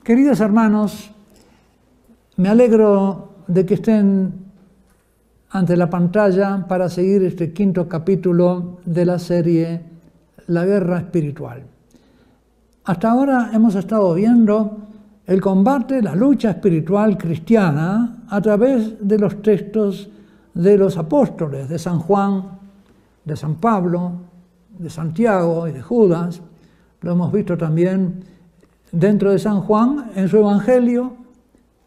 Queridos hermanos, me alegro de que estén ante la pantalla para seguir este quinto capítulo de la serie La Guerra Espiritual. Hasta ahora hemos estado viendo el combate, la lucha espiritual cristiana a través de los textos de los apóstoles, de San Juan, de San Pablo, de Santiago y de Judas. Lo hemos visto también dentro de San Juan, en su Evangelio,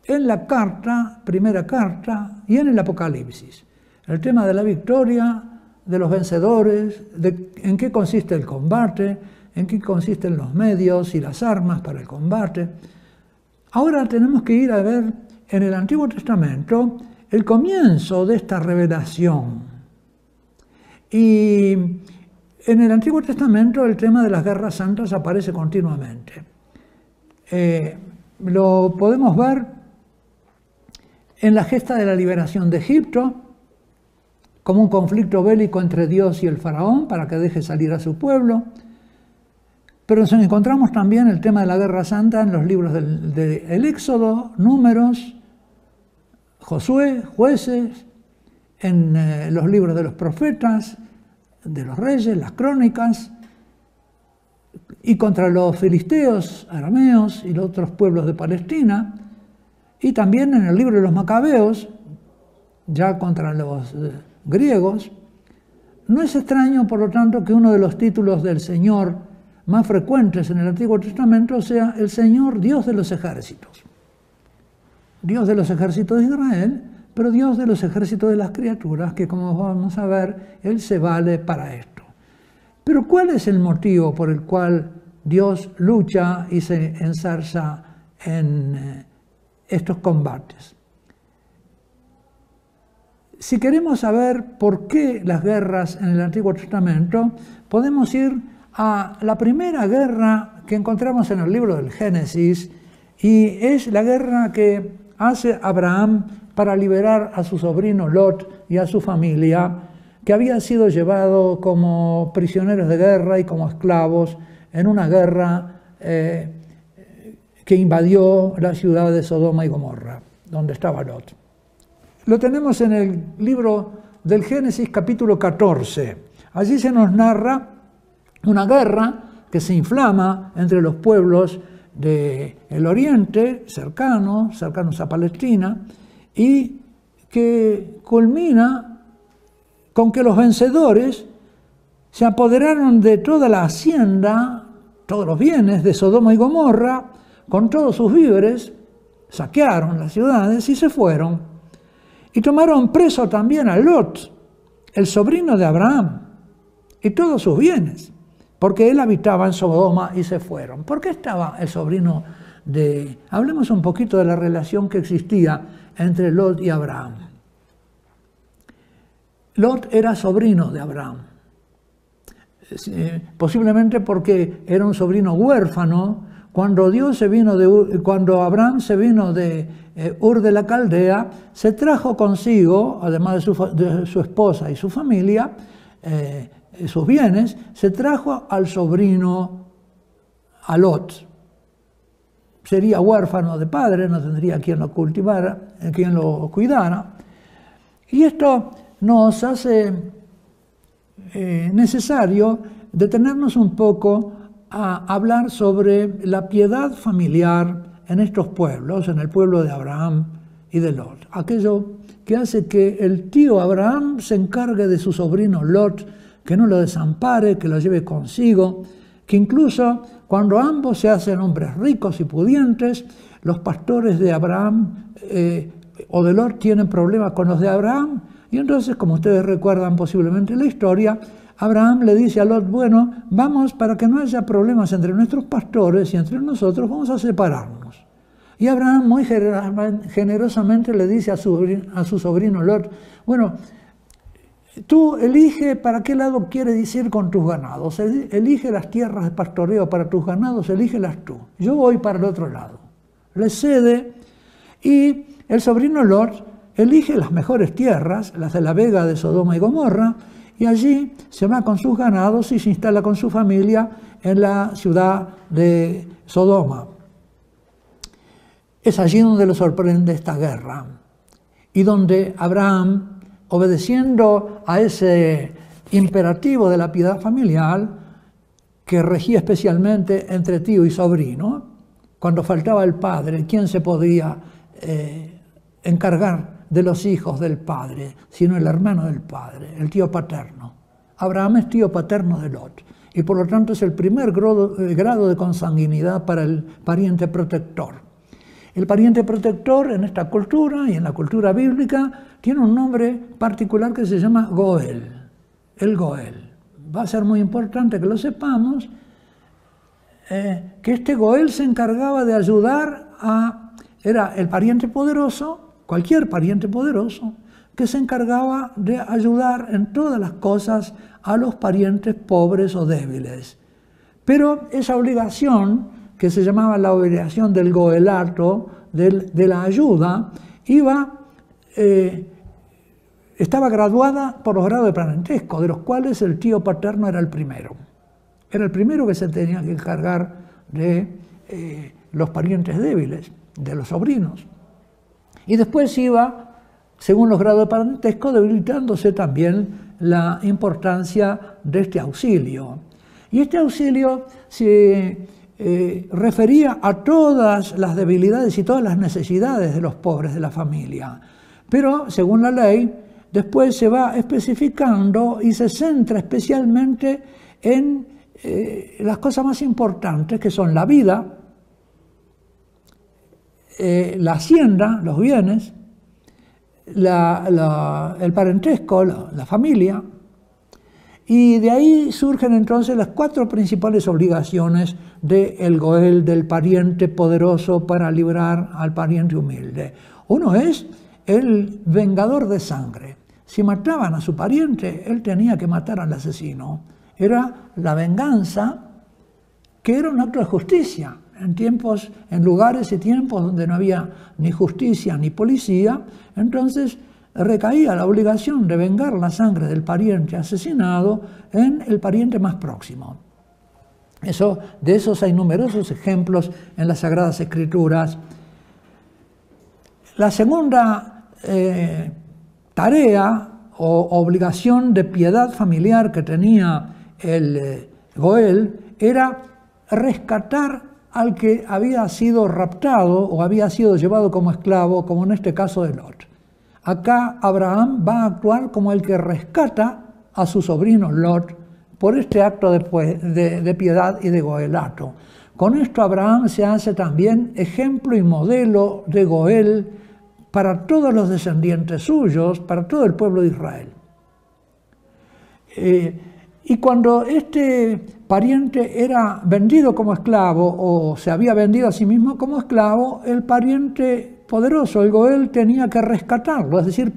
en la carta, primera carta, y en el Apocalipsis. El tema de la victoria, de los vencedores, de en qué consiste el combate, en qué consisten los medios y las armas para el combate. Ahora tenemos que ir a ver en el Antiguo Testamento el comienzo de esta revelación. Y en el Antiguo Testamento el tema de las guerras santas aparece continuamente. Lo podemos ver en la gesta de la liberación de Egipto, como un conflicto bélico entre Dios y el faraón para que deje salir a su pueblo. Pero nos encontramos también el tema de la guerra santa en los libros del Éxodo, Números, Josué, Jueces, en los libros de los profetas, de los reyes, las crónicas, y contra los filisteos, arameos y los otros pueblos de Palestina, y también en el libro de los Macabeos, ya contra los griegos. No es extraño, por lo tanto, que uno de los títulos del Señor más frecuentes en el Antiguo Testamento sea el Señor Dios de los ejércitos. Dios de los ejércitos de Israel, pero Dios de los ejércitos de las criaturas, que como vamos a ver, Él se vale para esto. Pero ¿cuál es el motivo por el cual Dios lucha y se enzarza en estos combates? Si queremos saber por qué las guerras en el Antiguo Testamento, podemos ir a la primera guerra que encontramos en el libro del Génesis, y es la guerra que hace Abraham para liberar a su sobrino Lot y a su familia, que había sido llevado como prisioneros de guerra y como esclavos en una guerra que invadió la ciudad de Sodoma y Gomorra, donde estaba Lot. Lo tenemos en el libro del Génesis capítulo 14. Allí se nos narra una guerra que se inflama entre los pueblos del oriente, cercanos a Palestina, y que culmina con que los vencedores se apoderaron de toda la hacienda, todos los bienes de Sodoma y Gomorra, con todos sus víveres, saquearon las ciudades y se fueron. Y tomaron preso también a Lot, el sobrino de Abraham, y todos sus bienes, porque él habitaba en Sodoma y se fueron. ¿Por qué estaba el sobrino de...? Hablemos un poquito de la relación que existía entre Lot y Abraham. Lot era sobrino de Abraham, posiblemente porque era un sobrino huérfano. Cuando Abraham se vino de Ur de la Caldea, se trajo consigo, además de su esposa y su familia, sus bienes, se trajo al sobrino, a Lot. Sería huérfano de padre, no tendría quien lo cultivara, quien lo cuidara. Y esto nos hace necesario detenernos un poco a hablar sobre la piedad familiar en estos pueblos, en el pueblo de Abraham y de Lot. Aquello que hace que el tío Abraham se encargue de su sobrino Lot, que no lo desampare, que lo lleve consigo, que incluso cuando ambos se hacen hombres ricos y pudientes, los pastores de Abraham o de Lot tienen problemas con los de Abraham. Y entonces, como ustedes recuerdan posiblemente la historia, Abraham le dice a Lot, bueno, vamos, para que no haya problemas entre nuestros pastores y entre nosotros, vamos a separarnos. Y Abraham muy generosamente le dice a su sobrino Lot, bueno, tú elige para qué lado quieres ir con tus ganados, elige las tierras de pastoreo para tus ganados, elígelas tú, yo voy para el otro lado. Le cede, y el sobrino Lot elige las mejores tierras, las de la vega de Sodoma y Gomorra, y allí se va con sus ganados y se instala con su familia en la ciudad de Sodoma. es allí donde le sorprende esta guerra y donde Abraham, obedeciendo a ese imperativo de la piedad familiar que regía especialmente entre tío y sobrino, cuando faltaba el padre, ¿quién se podía encargar de los hijos del padre, sino el hermano del padre, el tío paterno? Abraham es tío paterno de Lot y por lo tanto es el primer grado de consanguinidad para el pariente protector. El pariente protector en esta cultura y en la cultura bíblica tiene un nombre particular que se llama Goel, el Goel. Va a ser muy importante que lo sepamos, que este Goel se encargaba de ayudar era el pariente poderoso, cualquier pariente poderoso, que se encargaba de ayudar en todas las cosas a los parientes pobres o débiles. Pero esa obligación, que se llamaba la obligación del goelato, de la ayuda, estaba graduada por los grados de parentesco, de los cuales el tío paterno era el primero. Era el primero que se tenía que encargar de los parientes débiles, de los sobrinos. Y después iba, según los grados de parentesco, debilitándose también la importancia de este auxilio. Y este auxilio se refería a todas las debilidades y todas las necesidades de los pobres de la familia. Pero, según la ley, después se va especificando y se centra especialmente en las cosas más importantes, que son la vida, la hacienda, los bienes, el parentesco, la familia, y de ahí surgen entonces las 4 principales obligaciones del Goel, del pariente poderoso, para librar al pariente humilde. Uno es el vengador de sangre. Si mataban a su pariente, él tenía que matar al asesino. Era la venganza, que era un acto de justicia. En lugares y tiempos donde no había ni justicia ni policía, entonces recaía la obligación de vengar la sangre del pariente asesinado en el pariente más próximo. De esos hay numerosos ejemplos en las Sagradas Escrituras. La segunda tarea o obligación de piedad familiar que tenía el Goel era rescatar al que había sido raptado o había sido llevado como esclavo, como en este caso de Lot. Acá Abraham va a actuar como el que rescata a su sobrino Lot por este acto de piedad y de goelato. Con esto Abraham se hace también ejemplo y modelo de Goel para todos los descendientes suyos, para todo el pueblo de Israel. Y cuando este pariente era vendido como esclavo o se había vendido a sí mismo como esclavo, el pariente poderoso, el Goel, tenía que rescatarlo, es decir,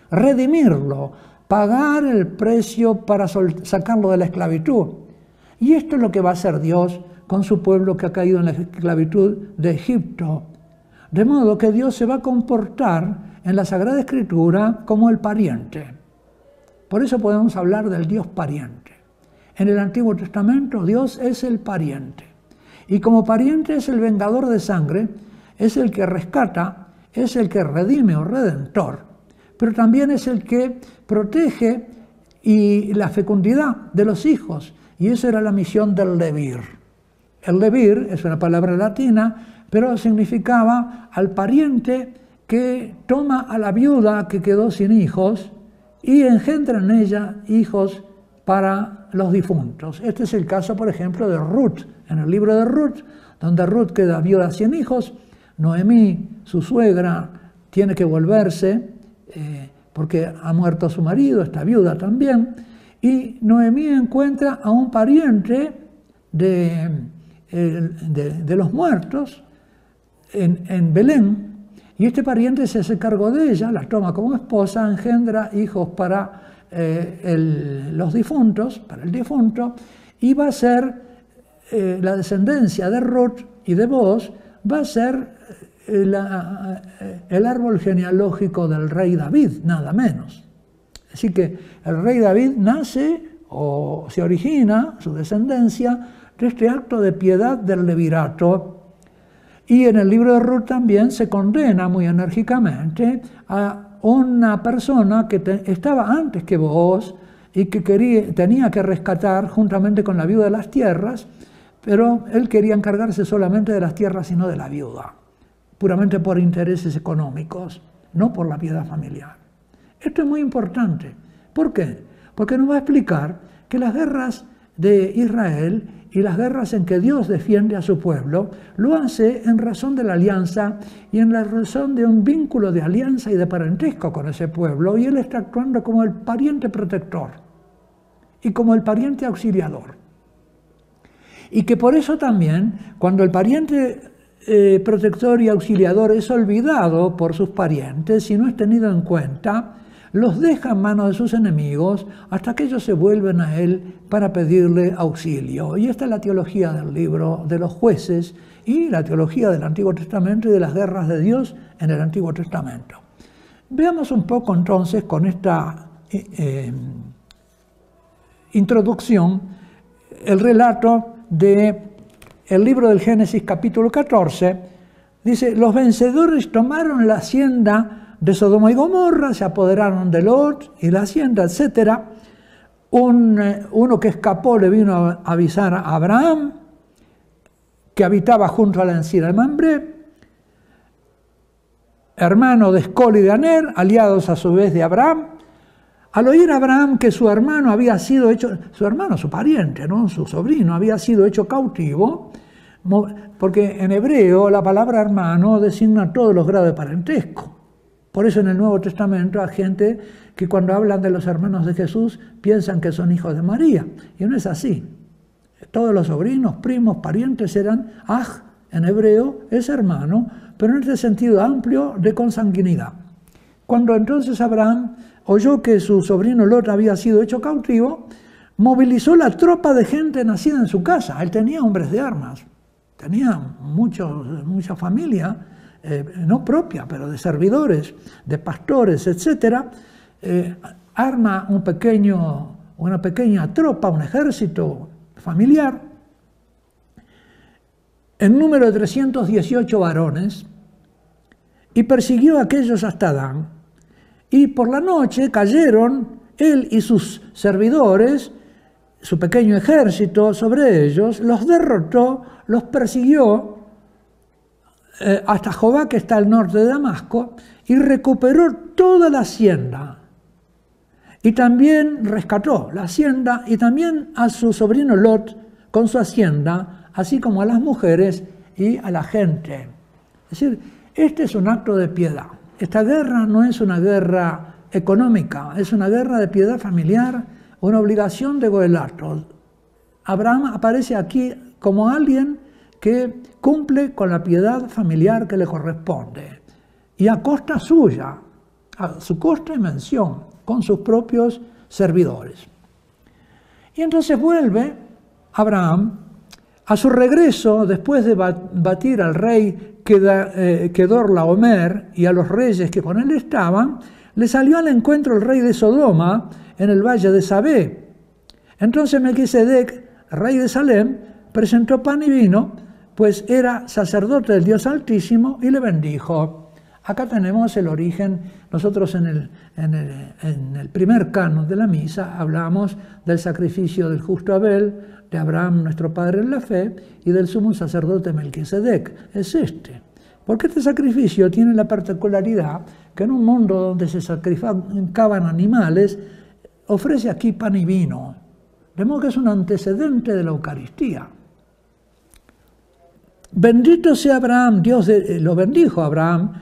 redimirlo, pagar el precio para sacarlo de la esclavitud. Y esto es lo que va a hacer Dios con su pueblo que ha caído en la esclavitud de Egipto. De modo que Dios se va a comportar en la Sagrada Escritura como el pariente. Por eso podemos hablar del Dios pariente. En el Antiguo Testamento Dios es el pariente. Y como pariente es el vengador de sangre, es el que rescata, es el que redime o redentor, pero también es el que protege y la fecundidad de los hijos. Y esa era la misión del levir. El levir es una palabra latina, pero significaba al pariente que toma a la viuda que quedó sin hijos y engendra en ella hijos para los difuntos. Este es el caso, por ejemplo, de Ruth, en el libro de Ruth, donde Ruth queda viuda sin hijos. Noemí, su suegra, tiene que volverse porque ha muerto su marido, está viuda también, y Noemí encuentra a un pariente de los muertos en Belén, y este pariente se hace cargo de ella, la toma como esposa, engendra hijos para los difuntos, para el difunto, y va a ser la descendencia de Ruth y de Booz, va a ser el árbol genealógico del rey David, nada menos. Así que el rey David nace o se origina, su descendencia, de este acto de piedad del levirato. Y en el libro de Ruth también se condena muy enérgicamente a una persona que estaba antes que Booz y que tenía que rescatar juntamente con la viuda de las tierras, pero él quería encargarse solamente de las tierras y no de la viuda, puramente por intereses económicos, no por la piedad familiar. Esto es muy importante. ¿Por qué? Porque nos va a explicar que las guerras de Israel y las guerras en que Dios defiende a su pueblo, lo hace en razón de la alianza y en la razón de un vínculo de alianza y de parentesco con ese pueblo, y él está actuando como el pariente protector y como el pariente auxiliador. Y que por eso también, cuando el pariente protector y auxiliador es olvidado por sus parientes y no es tenido en cuenta, los deja en manos de sus enemigos hasta que ellos se vuelven a él para pedirle auxilio. Y esta es la teología del libro de los Jueces y la teología del Antiguo Testamento y de las guerras de Dios en el Antiguo Testamento. Veamos un poco entonces con esta introducción el relato del libro del Génesis capítulo 14. Dice: los vencedores tomaron la hacienda de Sodoma y Gomorra, se apoderaron de Lot y la hacienda, etc. Uno que escapó le vino a avisar a Abraham, que habitaba junto a la encina de Mambré, hermano de Escol y de Aner, aliados a su vez de Abraham. Al oír Abraham que su hermano había sido hecho, su pariente, ¿no? Su sobrino, había sido hecho cautivo, porque en hebreo la palabra hermano designa todos los grados de parentesco. Por eso en el Nuevo Testamento hay gente que cuando hablan de los hermanos de Jesús piensan que son hijos de María, y no es así. Todos los sobrinos, primos, parientes eran aj, en hebreo es hermano, pero en este sentido amplio de consanguinidad. Cuando entonces Abraham oyó que su sobrino Lot había sido hecho cautivo, movilizó la tropa de gente nacida en su casa. Él tenía hombres de armas, tenía mucha familia, no propia, pero de servidores, de pastores, etc. Arma una pequeña tropa, un ejército familiar, en número de 318 varones, y persiguió a aquellos hasta Dan. Y por la noche cayeron él y sus servidores, su pequeño ejército, sobre ellos, los derrotó, los persiguió hasta Jobá, que está al norte de Damasco, y recuperó toda la hacienda. Y también rescató la hacienda y también a su sobrino Lot con su hacienda, así como a las mujeres y a la gente. Es decir, este es un acto de piedad. Esta guerra no es una guerra económica, es una guerra de piedad familiar, una obligación de goelato. Abraham aparece aquí como alguien que cumple con la piedad familiar que le corresponde, y a costa suya, a su costa y mención, con sus propios servidores. Y entonces vuelve Abraham a su regreso, después de batir al rey Kedorlaomer y a los reyes que con él estaban, le salió al encuentro el rey de Sodoma en el valle de Sabé. Entonces Melquisedec, rey de Salem, presentó pan y vino, pues era sacerdote del Dios Altísimo, y le bendijo. Acá tenemos el origen. Nosotros en el primer canon de la misa hablamos del sacrificio del justo Abel, de Abraham nuestro padre en la fe, y del sumo sacerdote Melquisedec. Es este. Porque este sacrificio tiene la particularidad que en un mundo donde se sacrificaban animales, ofrece aquí pan y vino. De modo que es un antecedente de la Eucaristía. Bendito sea Abraham, lo bendijo Abraham,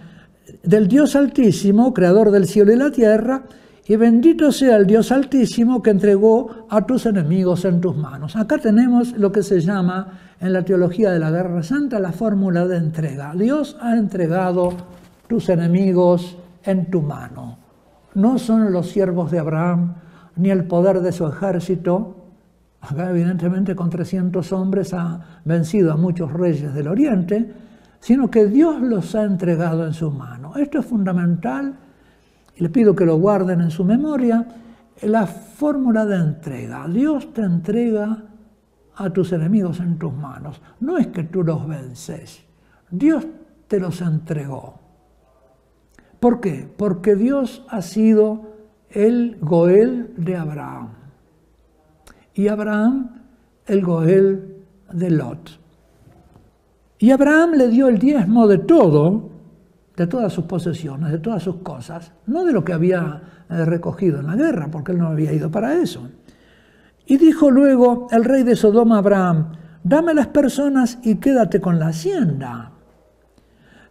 del Dios Altísimo, creador del cielo y la tierra, y bendito sea el Dios Altísimo que entregó a tus enemigos en tus manos. Acá tenemos lo que se llama en la teología de la Guerra Santa la fórmula de entrega. Dios ha entregado tus enemigos en tu mano. No son los siervos de Abraham, ni el poder de su ejército. Acá evidentemente con 300 hombres ha vencido a muchos reyes del Oriente, sino que Dios los ha entregado en su mano. Esto es fundamental, y les pido que lo guarden en su memoria, la fórmula de entrega. Dios te entrega a tus enemigos en tus manos. No es que tú los vences, Dios te los entregó. ¿Por qué? Porque Dios ha sido el Goel de Abraham. Y Abraham el Goel de Lot. Y Abraham le dio el diezmo de todo, de todas sus posesiones, de todas sus cosas, no de lo que había recogido en la guerra, porque él no había ido para eso. Y dijo luego el rey de Sodoma a Abraham: dame las personas y quédate con la hacienda.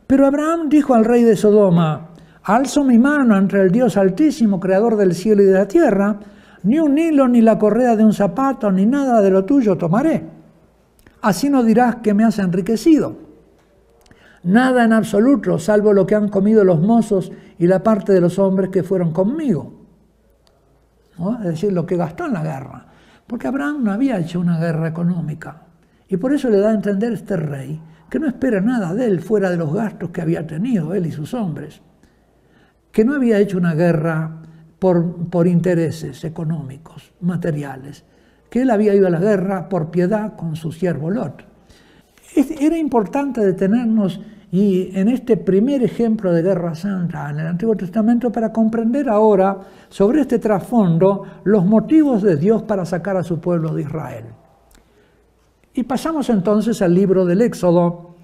Pero Abraham dijo al rey de Sodoma: alzo mi mano entre el Dios Altísimo, creador del cielo y de la tierra, ni un hilo, ni la correa de un zapato, ni nada de lo tuyo tomaré. Así no dirás que me has enriquecido. Nada en absoluto, salvo lo que han comido los mozos y la parte de los hombres que fueron conmigo. ¿No? Es decir, lo que gastó en la guerra. Porque Abraham no había hecho una guerra económica. Y por eso le da a entender este rey que no espera nada de él fuera de los gastos que había tenido él y sus hombres. Que no había hecho una guerra por intereses económicos, materiales. Que él había ido a la guerra por piedad con su siervo Lot. Era importante detenernos y en este primer ejemplo de guerra santa en el Antiguo Testamento para comprender ahora sobre este trasfondo los motivos de Dios para sacar a su pueblo de Israel. Y pasamos entonces al libro del Éxodo,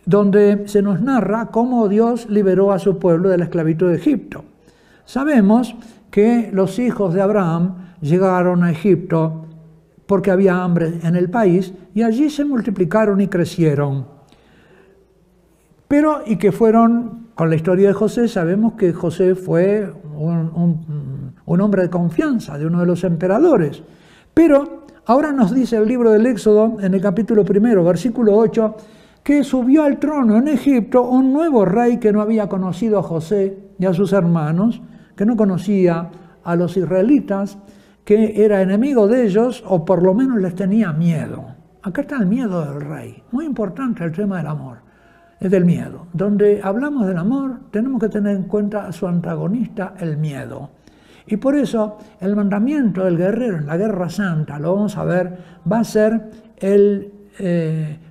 donde se nos narra cómo Dios liberó a su pueblo de la esclavitud de Egipto. Sabemos que los hijos de Abraham llegaron a Egipto porque había hambre en el país, y allí se multiplicaron y crecieron. Y que fueron, con la historia de José, sabemos que José fue un hombre de confianza de uno de los emperadores. Pero ahora nos dice el libro del Éxodo, en el capítulo 1, versículo 8, que subió al trono en Egipto un nuevo rey que no había conocido a José y a sus hermanos, que no conocía a los israelitas, que era enemigo de ellos o por lo menos les tenía miedo. Acá está el miedo del rey. Muy importante el tema del amor, es del miedo. Donde hablamos del amor tenemos que tener en cuenta a su antagonista, el miedo. Y por eso el mandamiento del guerrero en la guerra santa, lo vamos a ver, va a ser el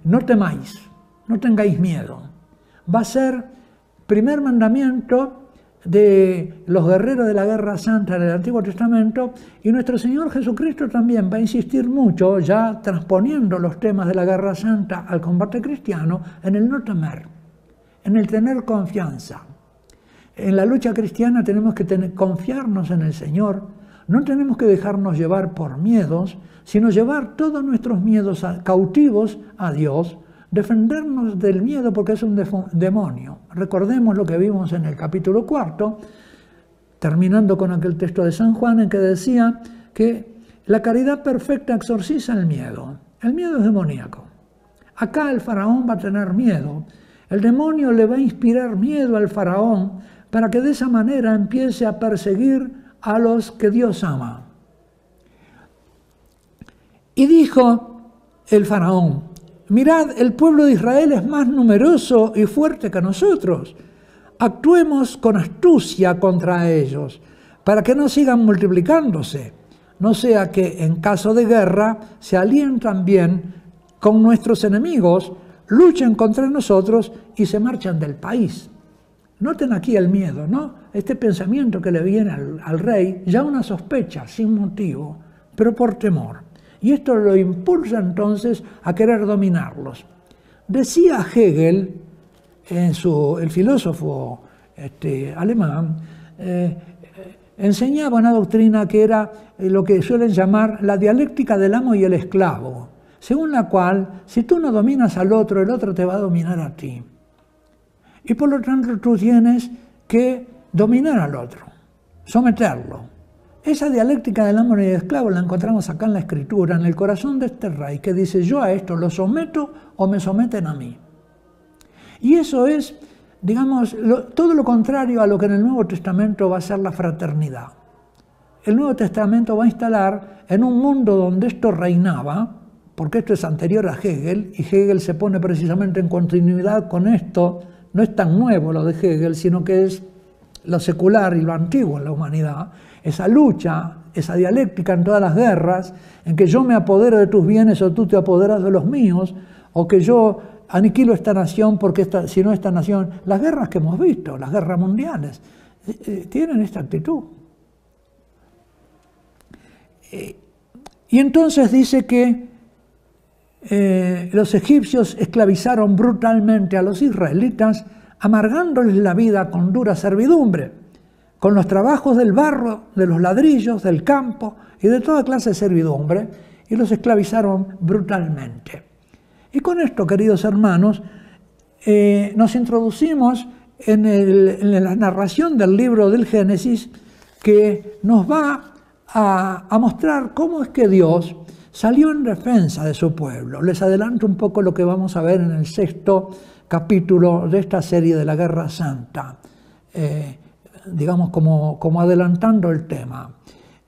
no temáis, no tengáis miedo. Va a ser primer mandamiento de los guerreros de la guerra santa en el Antiguo Testamento, y nuestro Señor Jesucristo también va a insistir mucho, ya transponiendo los temas de la guerra santa al combate cristiano, en el no temer, en el tener confianza. En la lucha cristiana tenemos que confiarnos en el Señor, no tenemos que dejarnos llevar por miedos, sino llevar todos nuestros miedos cautivos a Dios, defendernos del miedo porque es un demonio. Recordemos lo que vimos en el capítulo 4, terminando con aquel texto de San Juan en que decía que la caridad perfecta exorciza el miedo. El miedo es demoníaco. Acá el faraón va a tener miedo. El demonio le va a inspirar miedo al faraón para que de esa manera empiece a perseguir a los que Dios ama. Y dijo el faraón: mirad, el pueblo de Israel es más numeroso y fuerte que nosotros. Actuemos con astucia contra ellos, para que no sigan multiplicándose, no sea que en caso de guerra se alíen también con nuestros enemigos, luchen contra nosotros y se marchan del país. Noten aquí el miedo, ¿no? Este pensamiento que le viene al rey, ya una sospecha sin motivo, pero por temor. Y esto lo impulsa entonces a querer dominarlos. Decía Hegel, el filósofo alemán, enseñaba una doctrina que era lo que suelen llamar la dialéctica del amo y el esclavo, según la cual, si tú no dominas al otro, el otro te va a dominar a ti. Y por lo tanto tú tienes que dominar al otro, someterlo. Esa dialéctica del amo y el esclavo la encontramos acá en la Escritura, en el corazón de este rey, que dice: yo a esto lo someto o me someten a mí. Y eso es, digamos, todo lo contrario a lo que en el Nuevo Testamento va a ser la fraternidad. El Nuevo Testamento va a instalar en un mundo donde esto reinaba, porque esto es anterior a Hegel, y Hegel se pone precisamente en continuidad con esto. No es tan nuevo lo de Hegel, sino que es lo secular y lo antiguo en la humanidad. Esa lucha, esa dialéctica en todas las guerras, en que yo me apodero de tus bienes o tú te apoderas de los míos, o que yo aniquilo esta nación porque si no esta nación, las guerras que hemos visto, las guerras mundiales, tienen esta actitud. Y entonces dice que los egipcios esclavizaron brutalmente a los israelitas, amargándoles la vida con dura servidumbre, con los trabajos del barro, de los ladrillos, del campo y de toda clase de servidumbre, y los esclavizaron brutalmente. Y con esto, queridos hermanos, nos introducimos en la narración del libro del Génesis, que nos va a mostrar cómo es que Dios salió en defensa de su pueblo. Les adelanto un poco lo que vamos a ver en el 6º capítulo de esta serie de la Guerra Santa, digamos como adelantando el tema.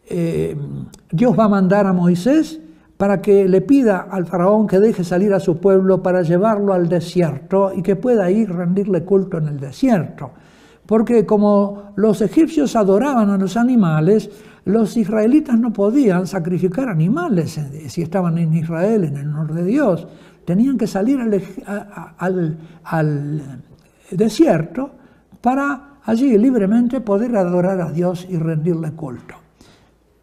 Dios va a mandar a Moisés para que le pida al faraón que deje salir a su pueblo para llevarlo al desierto y que pueda ir rendirle culto en el desierto. Porque como los egipcios adoraban a los animales, los israelitas no podían sacrificar animales si estaban en Israel, en el norte de Dios. Tenían que salir al desierto para allí libremente poder adorar a Dios y rendirle culto.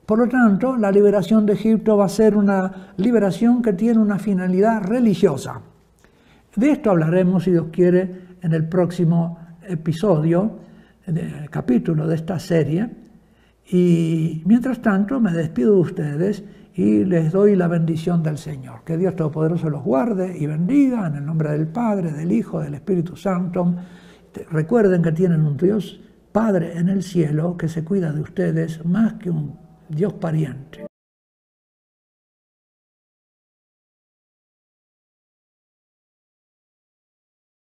Por lo tanto, la liberación de Egipto va a ser una liberación que tiene una finalidad religiosa. De esto hablaremos, si Dios quiere, en el próximo episodio, capítulo de esta serie. Y mientras tanto, me despido de ustedes y les doy la bendición del Señor. Que Dios Todopoderoso los guarde y bendiga en el nombre del Padre, del Hijo, del Espíritu Santo. Recuerden que tienen un Dios Padre en el cielo que se cuida de ustedes más que un Dios pariente.